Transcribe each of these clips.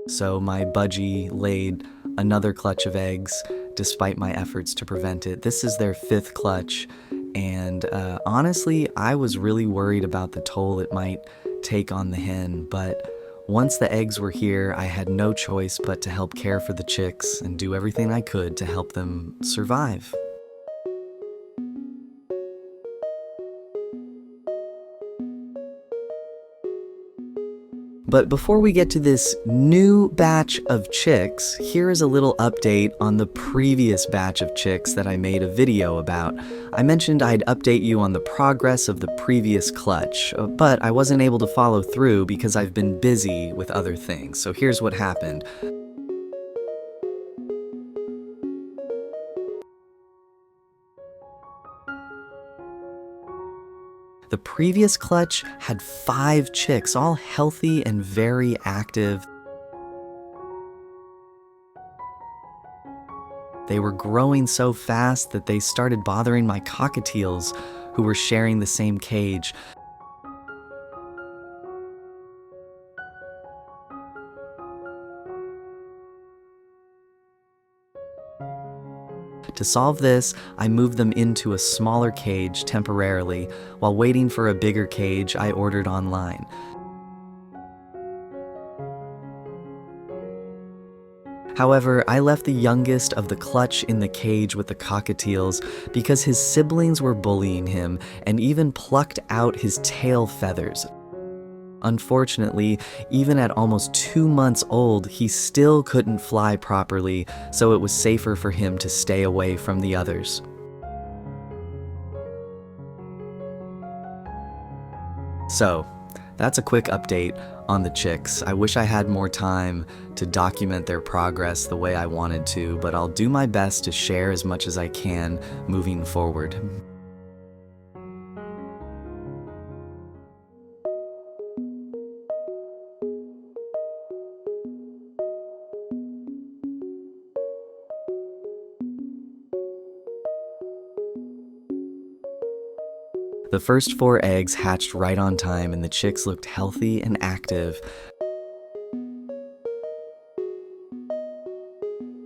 So my budgie laid another clutch of eggs despite my efforts to prevent it. This is their 5th clutch, and honestly, I was really worried about the toll it might take on the hen, but once the eggs were here, I had no choice but to help care for the chicks and do everything I could to help them survive. But before we get to this new batch of chicks, here is a little update on the previous batch of chicks that I made a video about. I mentioned I'd update you on the progress of the previous clutch, but I wasn't able to follow through because I've been busy with other things. So here's what happened. The previous clutch had 5 chicks, all healthy and very active. They were growing so fast that they started bothering my cockatiels, who were sharing the same cage. To solve this, I moved them into a smaller cage temporarily. While waiting for a bigger cage, I ordered online. However, I left the youngest of the clutch in the cage with the cockatiels because his siblings were bullying him and even plucked out his tail feathers. Unfortunately, even at almost 2 months old, he still couldn't fly properly, so it was safer for him to stay away from the others. So, that's a quick update on the chicks. I wish I had more time to document their progress the way I wanted to, but I'll do my best to share as much as I can moving forward. The first 4 eggs hatched right on time and the chicks looked healthy and active.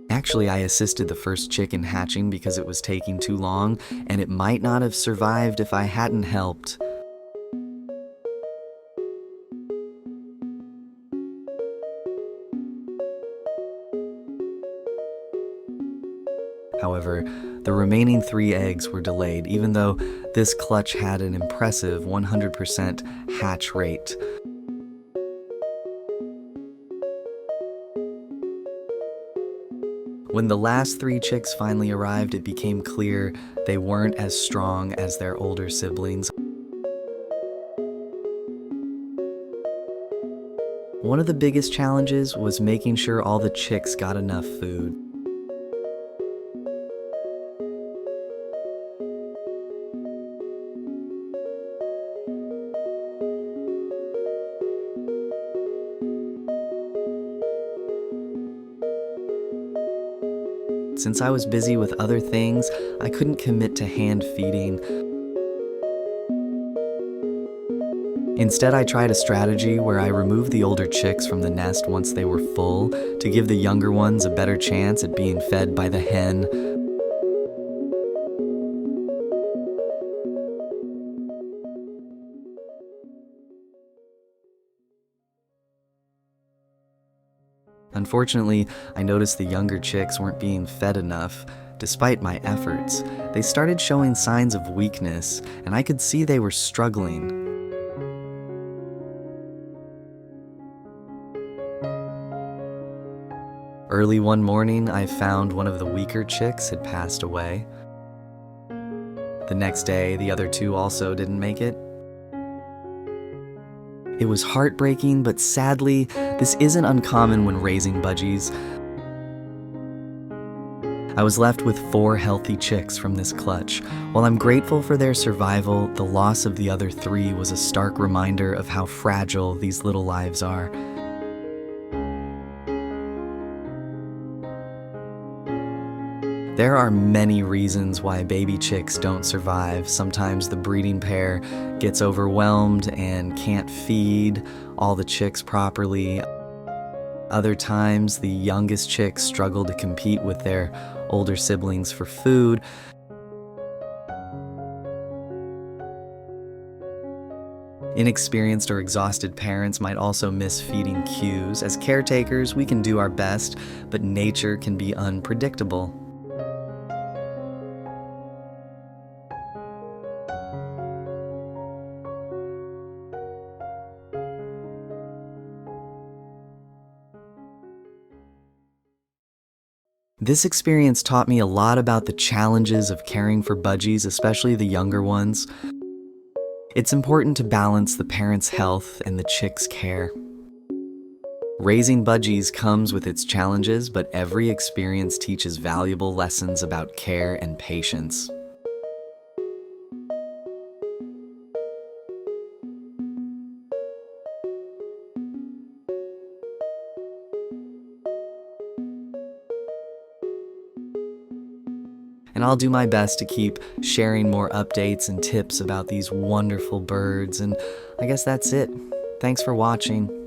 Actually, I assisted the first chick in hatching because it was taking too long, and it might not have survived if I hadn't helped. However, the remaining 3 eggs were delayed, even though this clutch had an impressive 100% hatch rate. When the last 3 chicks finally arrived, it became clear they weren't as strong as their older siblings. One of the biggest challenges was making sure all the chicks got enough food. Since I was busy with other things, I couldn't commit to hand feeding. Instead, I tried a strategy where I removed the older chicks from the nest once they were full to give the younger ones a better chance at being fed by the hen. Unfortunately, I noticed the younger chicks weren't being fed enough. Despite my efforts, they started showing signs of weakness, and I could see they were struggling. Early one morning, I found one of the weaker chicks had passed away. The next day, the other 2 also didn't make it. It was heartbreaking, but sadly, this isn't uncommon when raising budgies. I was left with 4 healthy chicks from this clutch. While I'm grateful for their survival, the loss of the other 3 was a stark reminder of how fragile these little lives are. There are many reasons why baby chicks don't survive. Sometimes the breeding pair gets overwhelmed and can't feed all the chicks properly. Other times, the youngest chicks struggle to compete with their older siblings for food. Inexperienced or exhausted parents might also miss feeding cues. As caretakers, we can do our best, but nature can be unpredictable. This experience taught me a lot about the challenges of caring for budgies, especially the younger ones. It's important to balance the parent's health and the chick's care. Raising budgies comes with its challenges, but every experience teaches valuable lessons about care and patience. And I'll do my best to keep sharing more updates and tips about these wonderful birds. And I guess that's it. Thanks for watching.